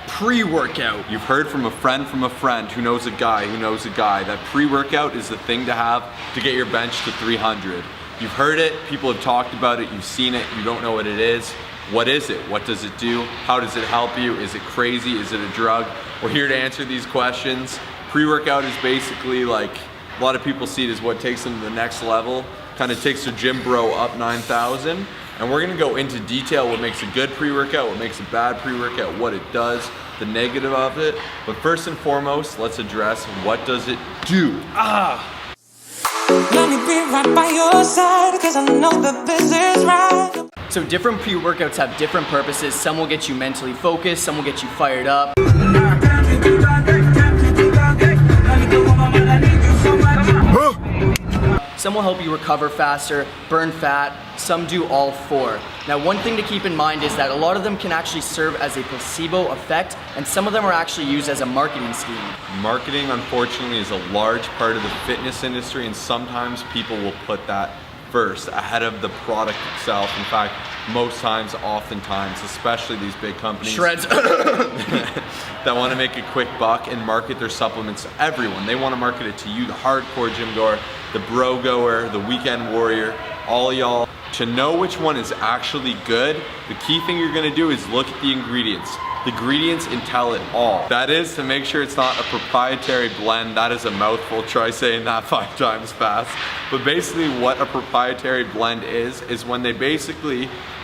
Pre-workout. You've heard from a friend who knows a guy that pre-workout is the thing to have to get your bench to 300. You've heard it, people have talked about it, you've seen it, you don't know what it is. What is it? What does it do? How does it help you? Is it crazy? Is it a drug? We're here to answer these questions. Pre-workout is basically like, a lot of people see it as what takes them to the next level, kind of takes their gym bro up 9,000. And we're gonna go into detail what makes a good pre-workout, what makes a bad pre-workout, what it does, the negative of it. But first and foremost, let's address what does it do? Let me be right by your side, 'cause I know that this is right. So different pre-workouts have different purposes. Some will get you mentally focused, some will get you fired up. Some will help you recover faster, burn fat, some do all four. Now one thing to keep in mind is that a lot of them can actually serve as a placebo effect, and some of them are actually used as a marketing scheme. Marketing, unfortunately, is a large part of the fitness industry, and sometimes people will put that first, ahead of the product itself. In fact, most times, oftentimes, especially these big companies Shreds. that want to make a quick buck and market their supplements to everyone. They want to market it to you, the hardcore gym goer, the bro goer, the weekend warrior, all y'all. To know which one is actually good, the key thing you're gonna do is look at the ingredients. The ingredients and tell it all. That is to make sure it's not a proprietary blend. That is a mouthful, try saying that 5 times fast. But basically what a proprietary blend is when they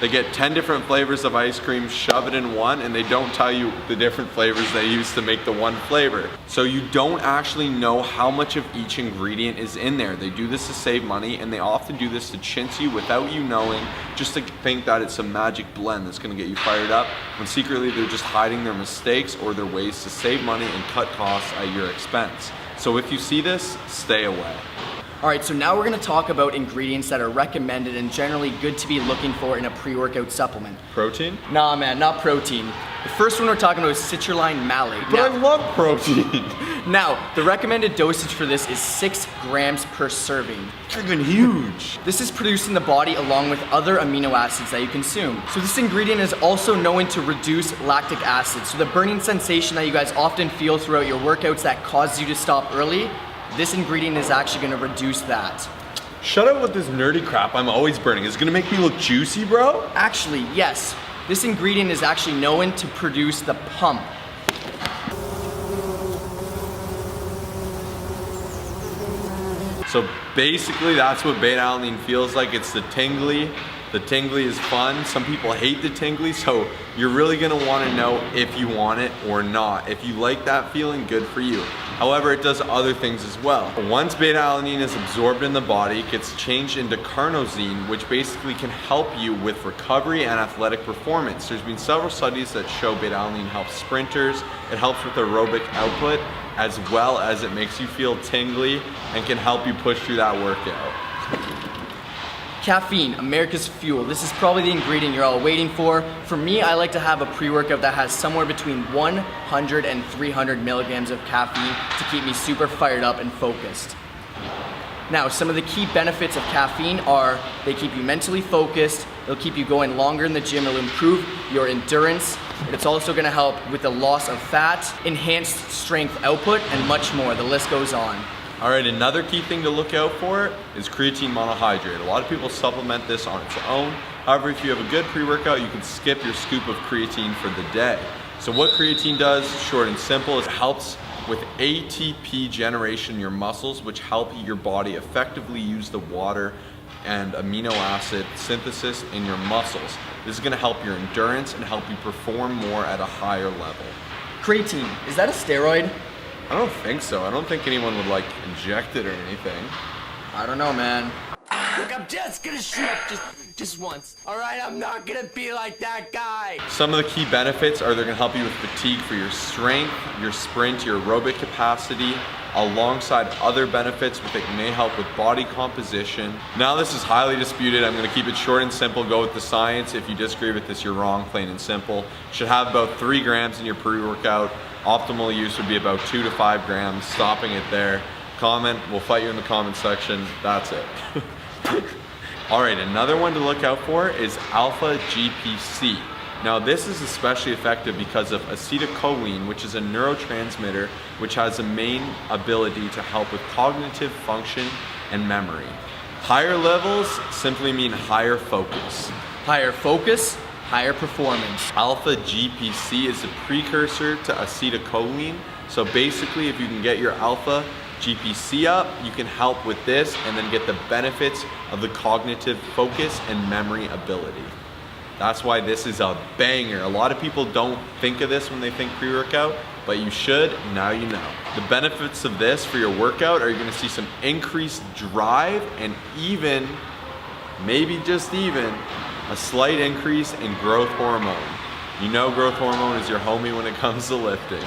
get 10 different flavors of ice cream, shove it in one, and they don't tell you the different flavors they use to make the one flavor. So you don't actually know how much of each ingredient is in there. They do this to save money, and they often do this to chintz you without you knowing, just to think that it's a magic blend that's gonna get you fired up, when secretly they're just hiding their mistakes or their ways to save money and cut costs at your expense. So if you see this, stay away. Alright, so now we're gonna talk about ingredients that are recommended and generally good to be looking for in a pre-workout supplement. Protein? Nah man, not protein. The first one we're talking about is citrulline malate. But I love protein. Now, the recommended dosage for this is 6 grams per serving. Freaking huge. This is produced in the body along with other amino acids that you consume. So this ingredient is also known to reduce lactic acid. So the burning sensation that you guys often feel throughout your workouts that causes you to stop early, this ingredient is actually gonna reduce that. Shut up with this nerdy crap. I'm always burning. Is it gonna make me look juicy, bro? Actually, yes. This ingredient is actually known to produce the pump. So basically that's what beta-alanine feels like. It's the tingly. The tingly is fun. Some people hate the tingly, so you're really gonna wanna know if you want it or not. If you like that feeling, good for you. However, it does other things as well. Once beta-alanine is absorbed in the body, it gets changed into carnosine, which basically can help you with recovery and athletic performance. There's been several studies that show beta-alanine helps sprinters, it helps with aerobic output, as well as it makes you feel tingly and can help you push through that workout. Caffeine, America's fuel. This is probably the ingredient you're all waiting for. For me, I like to have a pre-workout that has somewhere between 100 and 300 milligrams of caffeine to keep me super fired up and focused. Now, some of the key benefits of caffeine are they keep you mentally focused, they'll keep you going longer in the gym, it'll improve your endurance, it's also gonna help with the loss of fat, enhanced strength output, and much more. The list goes on. All right, another key thing to look out for is creatine monohydrate. A lot of people supplement this on its own. However, if you have a good pre-workout, you can skip your scoop of creatine for the day. So what creatine does, short and simple, is it helps with ATP generation in your muscles, which help your body effectively use the water and amino acid synthesis in your muscles. This is gonna help your endurance and help you perform more at a higher level. Creatine, is that a steroid? I don't think so. I don't think anyone would like inject it or anything. I don't know, man. Look, I'm just gonna shoot up just once. All right, I'm not gonna be like that guy. Some of the key benefits are they're gonna help you with fatigue for your strength, your sprint, your aerobic capacity, alongside other benefits that may help with body composition. Now this is highly disputed. I'm gonna keep it short and simple, go with the science. If you disagree with this, you're wrong, plain and simple. Should have about 3 grams in your pre-workout. Optimal use would be about 2 to 5 grams, stopping it there. Comment, we'll fight you in the comment section, that's it. All right, another one to look out for is alpha GPC. Now this is especially effective because of acetylcholine, which is a neurotransmitter which has a main ability to help with cognitive function and memory. Higher levels simply mean higher focus. Higher focus, higher performance. Alpha GPC is a precursor to acetylcholine. So basically, if you can get your alpha GPC up, you can help with this and then get the benefits of the cognitive focus and memory ability. That's why this is a banger. A lot of people don't think of this when they think pre-workout, but you should, now you know. The benefits of this for your workout are you're gonna see some increased drive and even, maybe just even, a slight increase in growth hormone. You know growth hormone is your homie when it comes to lifting.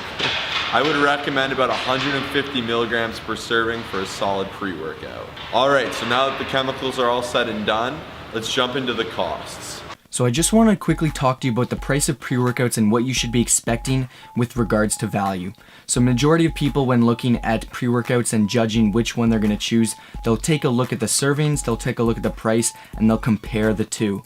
I would recommend about 150 milligrams per serving for a solid pre-workout. All right, so now that the chemicals are all said and done, let's jump into the costs. So I just want to quickly talk to you about the price of pre-workouts and what you should be expecting with regards to value. So majority of people, when looking at pre-workouts and judging which one they're going to choose, they'll take a look at the servings, they'll take a look at the price, and they'll compare the two.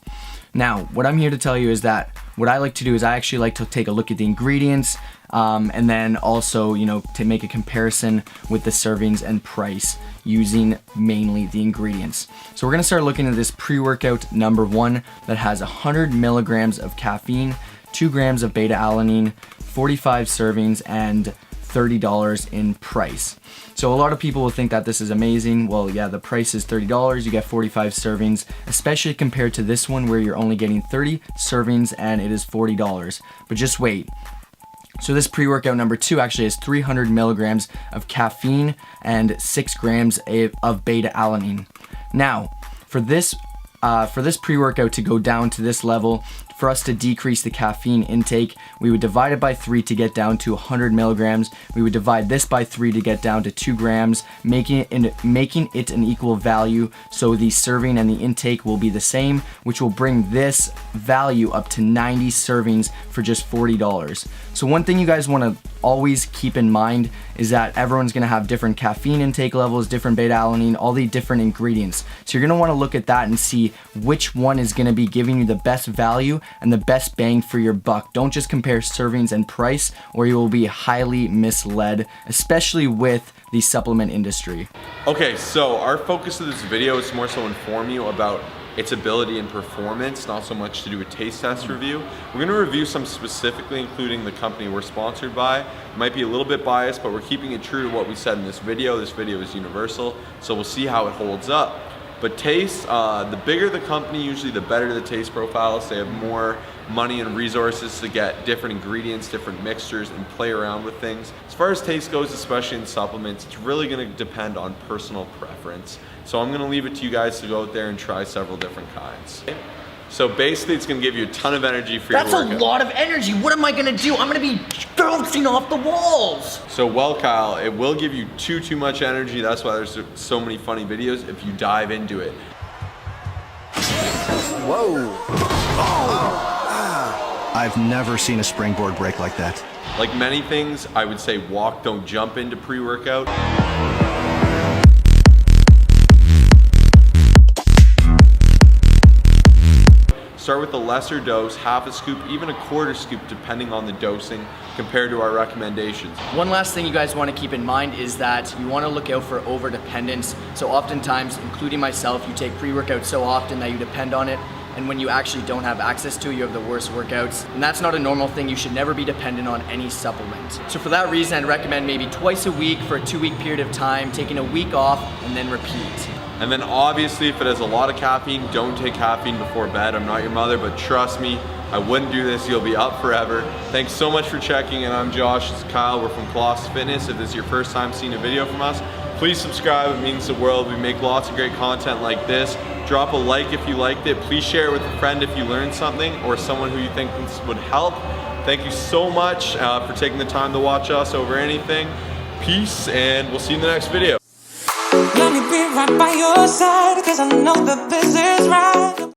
Now, what I'm here to tell you is that what I like to do is I actually like to take a look at the ingredients, and then also, to make a comparison with the servings and price using mainly the ingredients. So we're gonna start looking at this pre-workout number 1 that has 100 milligrams of caffeine, 2 grams of beta-alanine, 45 servings, and $30 in price. So a lot of people will think that this is amazing. Well, yeah, the price is $30, you get 45 servings, especially compared to this one where you're only getting 30 servings and it is $40. But just wait. So this pre-workout number 2 actually has 300 milligrams of caffeine and 6 grams of beta-alanine. Now, for this pre-workout to go down to this level, for us to decrease the caffeine intake, we would divide it by 3 to get down to 100 milligrams. We would divide this by 3 to get down to 2 grams, making it an equal value. So the serving and the intake will be the same, which will bring this value up to 90 servings for just $40. So one thing you guys want to always keep in mind is that everyone's going to have different caffeine intake levels, different beta-alanine, all the different ingredients. So you're going to want to look at that and see which one is going to be giving you the best value and the best bang for your buck. Don't just compare servings and price, or you will be highly misled, especially with the supplement industry. Okay, so our focus of this video is more so inform you about its ability and performance, not so much to do a taste test review. We're gonna review some specifically, including the company we're sponsored by. It might be a little bit biased, but we're keeping it true to what we said in this video. This video is universal, so we'll see how it holds up. But taste, the bigger the company, usually the better the taste profiles. They have more money and resources to get different ingredients, different mixtures, and play around with things. As far as taste goes, especially in supplements, it's really gonna depend on personal preference. So I'm gonna leave it to you guys to go out there and try several different kinds. So basically it's gonna give you a ton of energy for your workout. That's a lot of energy. What am I gonna do? I'm gonna be bouncing off the walls. So well, Kyle, it will give you too much energy. That's why there's so many funny videos if you dive into it. Whoa. Oh. I've never seen a springboard break like that. Like many things, I would say walk, don't jump into pre-workout. Start with a lesser dose, half a scoop, even a quarter scoop, depending on the dosing compared to our recommendations. One last thing you guys want to keep in mind is that you want to look out for overdependence. So oftentimes, including myself, you take pre-workout so often that you depend on it, and when you actually don't have access to it, you have the worst workouts. And that's not a normal thing. You should never be dependent on any supplement. So for that reason, I'd recommend maybe twice a week for a 2-week period of time, taking a week off, and then repeat. And then obviously, if it has a lot of caffeine, don't take caffeine before bed. I'm not your mother, but trust me, I wouldn't do this. You'll be up forever. Thanks so much for checking in. I'm Josh, this is Kyle. We're from Colossus Fitness. If this is your first time seeing a video from us, please subscribe. It means the world. We make lots of great content like this. Drop a like if you liked it. Please share it with a friend if you learned something or someone who you think this would help. Thank you so much for taking the time to watch us over anything. Peace, and we'll see you in the next video. Let me be right by your side, 'cause I know that this is right.